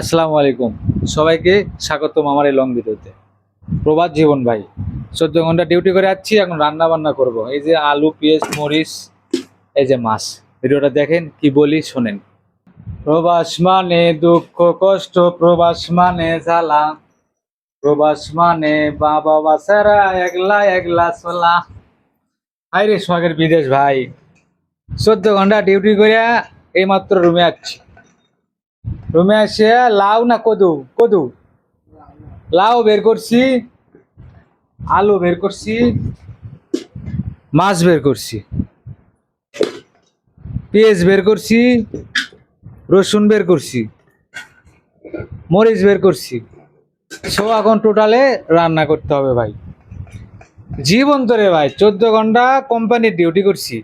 আসসালামু আলাইকুম। সবাইকে স্বাগতম আমার এই লং ভিডিওতে। প্রবাস জীবন ভাই, 14 ঘন্টা ডিউটি করে যাচ্ছি, এখন রান্না বান্না করব। এই যে আলু, পেঁয়াজ, মরিচ, এই যে মাছ। ভিডিওটা দেখেন, কি বলি শোনেন। প্রবাস মানে দুঃখ কষ্ট, প্রবাস মানে জ্বালা, প্রবাস মানে বাবা বাসারা একলা একলা চলা। হায়রে সোহাগের বিদেশ ভাই, 14 ঘন্টা ডিউটি করে এইমাত্র রুমে আসছি। রুমে আসে লাউ না কদু কদু লাউ বের করছি, আলু বের করছি, মাছ বের করছি, পেঁয়াজ বের করছি, রসুন বের করছি, মরিচ বের করছি। সো এখন টোটালে রান্না করতে হবে ভাই। জীবন তো রে ভাই, 14 ঘন্টা কোম্পানির ডিউটি করছি,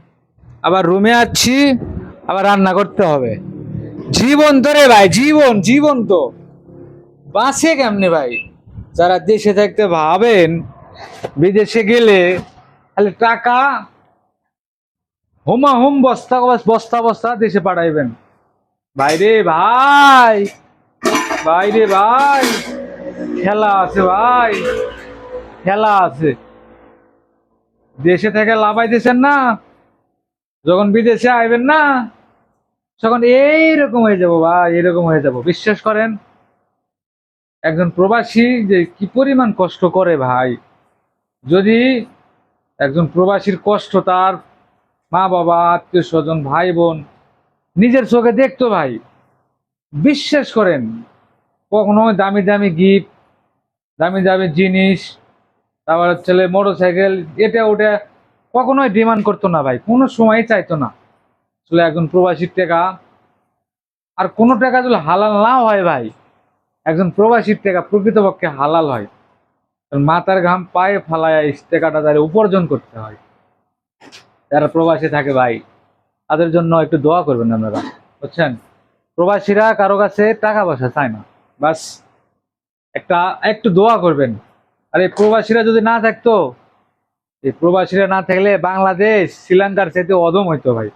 আবার রুমে আছি, আবার রান্না করতে হবে। জীবন তো রে ভাই, জীবন জীবন তো বাঁচে কেমনে ভাই? যারা দেশে থাকতে ভাবেন বিদেশে গেলে খালি টাকা হুমা হুম বস্তা বস্তা বস্তা দেশে পাঠাইবেন। বাইরে ভাই, বাইরে ভাই, খেলা আছে ভাই, খেলা আছে। দেশে থেকে লাভাইতেছেন না, যখন বিদেশে আইবেন না তখন এইরকম হয়ে যাব ভাই, এরকম হয়ে যাব। বিশ্বাস করেন, একজন প্রবাসী যে কি পরিমাণ কষ্ট করে ভাই, যদি একজন প্রবাসীর কষ্ট তার মা বাবা, আত্মীয় স্বজন, ভাই বোন নিজের চোখে দেখতো ভাই, বিশ্বাস করেন, কখনো দামি দামি গিফট, দামি দামি জিনিস, তারপর হচ্ছে মোটর সাইকেল, এটা ওটা কখনোই ডিমান্ড করতো না ভাই, কোনো সময় চাইতো না। আসলে একজন প্রবাসীর টাকা, আর কোনো টাকা যদি হালাল না হয় ভাই, একজন প্রবাসীর টাকা প্রকৃতপক্ষে হালাল হয়। কারণ মাথার ঘাম পায়ে ফালায় এই টাকাটা তাদের উপার্জন করতে হয়। যারা প্রবাসী থাকে ভাই, তাদের জন্য একটু দোয়া করবেন আপনারা, বুঝছেন? প্রবাসীরা কারো কাছে টাকা পয়সা চায় না, বাস একটা একটু দোয়া করবেন। আর এই প্রবাসীরা যদি না থাকতো, এই প্রবাসীরা না থাকলে বাংলাদেশ শ্রীলঙ্কার চাইতে অদম হইতো ভাই।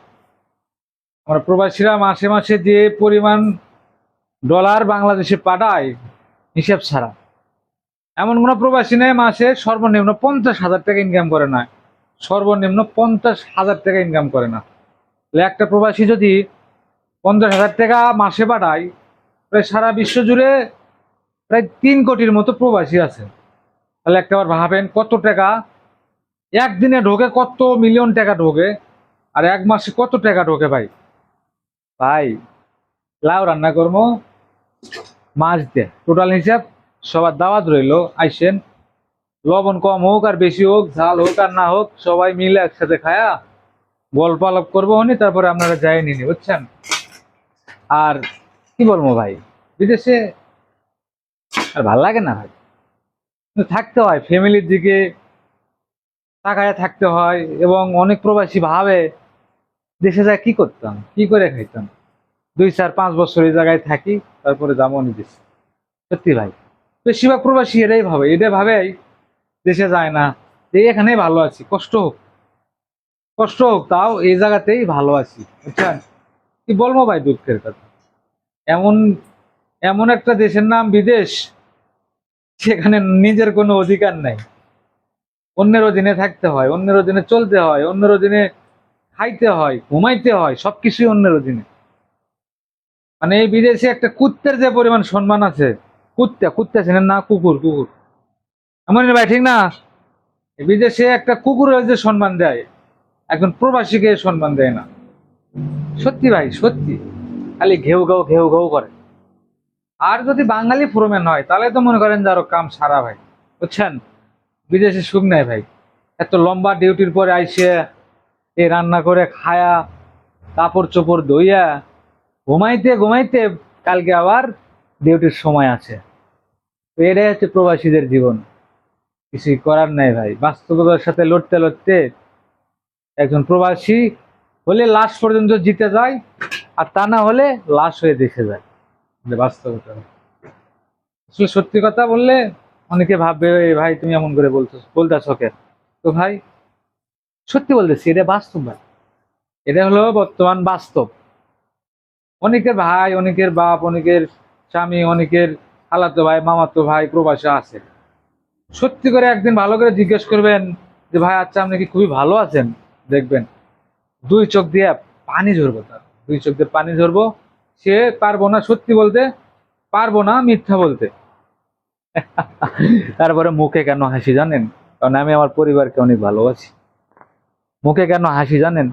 আমরা প্রবাসীরা মাসে মাসে যে পরিমাণ ডলার বাংলাদেশে পাঠায় হিসাব ছাড়া, এমন কোনো প্রবাসী নেই মাসে সর্বনিম্ন 50,000 টাকা ইনকাম করে না, সর্বনিম্ন 50,000 টাকা ইনকাম করে না। তাহলে একটা প্রবাসী যদি 50,000 টাকা মাসে পাঠায়, প্রায় সারা বিশ্ব জুড়ে প্রায় 3 কোটির মতো প্রবাসী আছে। তাহলে একটাবার ভাবেন কত টাকা একদিনে ঢোকে, কত মিলিয়ন টাকা ঢোকে, আর এক মাসে কত টাকা ঢোকে ভাই। ভাই লাউ রান্না করবো, মাছ দিয়ে টোটাল হিসাব, সবার দাওয়াত রইলো, আইসেন। লবণ কম হোক আর বেশি হোক, ঝাল হোক আর না হোক, সবাই মিলে একসাথে খায়া গল্প আলাপ করবো হনি, তারপরে আপনারা যাই নিনি, বুঝছেন? আর কি বলবো ভাই, বিদেশে আর ভাল লাগে না ভাই, কিন্তু থাকতে হয়, ফ্যামিলির দিকে তাকায় থাকতে হয়। এবং অনেক প্রবাসী ভাবে দেশে যায় কি করতাম, কি করে খাইতাম, 2 4 5 বছর এই জায়গায় থাকি, তারপরে যাবো নি দেশে। সত্যি ভাই, বেশিরভাগ প্রবাসী এটাই ভাবে দেশে যায় না, যে এখানেই ভালো আছি, কষ্ট হোক, কষ্ট হোক, তাও এই জায়গাতেই ভালো আছি, বুঝছেন? কি বলবো ভাই, দুঃখের কথা। এমন এমন একটা দেশের নাম বিদেশ, সেখানে নিজের কোনো অধিকার নাই। অন্যের অধীনে থাকতে হয়, অন্যের অধীনে চলতে হয়, অন্যের অধীনে খাইতে হয়, ঘুমাইতে হয়, সবকিছুই অন্যের অধীনে। মানে এই বিদেশে একটা কুত্তের যে পরিমাণ সম্মান আছে, কুত্তা কুত্তা চেনেন না, কুকুর কুকুর, এমন ভাই, ঠিক না? এই বিদেশে একটা কুকুরের যে সম্মান দেয়, একজন প্রবাসীকে সম্মান দেয় না। সত্যি ভাই, সত্যি, খালি ঘেউ ঘেউ ঘেউ ঘেউ করে। আর যদি বাঙালি ফোরম্যান হয়, তাহলে তো মনে করেন যে আরো কাম সারা ভাই, বুঝছেন? বিদেশে সুখ নেই ভাই, এত লম্বা ডিউটির পরে আইসে এই রান্না করে খায়া, কাপড় চোপড় ধুইয়া, ঘুমাইতে ঘুমাইতে কালকে আবার ডিউটির সময় আছে। তো এটাই হচ্ছে প্রবাসীদের জীবন, কিছুই করার নাই ভাই, বাস্তবতার সাথে লড়তে লড়তে একজন প্রবাসী হলে লাশ পর্যন্ত জিতে যায়, আর তা না হলে লাশ হয়ে দেখে যায়। যে বাস্তবতা, আসলে সত্যি কথা বললে অনেকে ভাববে, "এ ভাই তুমি এমন করে বলতেছ কেন?" তো ভাই সত্যি বলতেছি, এটা বাস্তব ভাই, এটা হলো বর্তমান বাস্তব। অনেকের ভাই, অনেকের বাপ, অনেকের স্বামী, অনেকের খালাতো ভাই, মামাতো ভাই প্রবাসে আছে। সত্যি করে একদিন ভালো করে জিজ্ঞেস করবেন যে ভাই আচ্ছা আপনি কি খুবই ভালো আছেন, দেখবেন দুই চোখ দিয়ে পানি ঝরবো, তার দুই চোখ দিয়ে পানি ঝরবো। সে পারবো না সত্যি বলতে, পারবো না মিথ্যা বলতে। তারপরে মুখে কেন হাসি জানেন? কারণ আমি আমার পরিবারকে অনেক ভালোবাসি। মুখে কেন হাসি জানেন?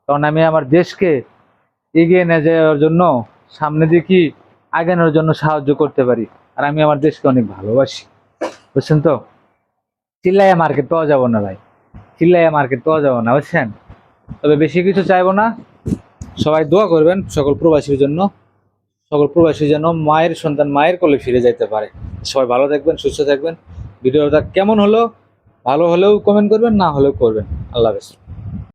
কারণ আমি আমার দেশকে এগিয়ে নিয়ে যাওয়ার জন্য, সামনে দিকে আগানোর জন্য সাহায্য করতে পারি। আর আমি আমার দেশকে অনেক ভালোবাসি, বুঝছেন তো? চিল্লাইয়া মার্কেট পাওয়া যাবো না ভাই, চিল্লাইয়া মার্কেট পাওয়া যাবো না, বুঝছেন? তবে বেশি কিছু চাইবো না। সবাই দোয়া করবেন সকল প্রবাসীর জন্য, সকল প্রবাসী যেন মায়ের সন্তান মায়ের কোলে ফিরে যাইতে পারে। সবাই ভালো থাকবেন, সুস্থ থাকবেন। ভিডিওটা কেমন হলো, ভালো হলেও কমেন্ট করবেন, না হলেও করবেন। আল্লাহ হাফেজ।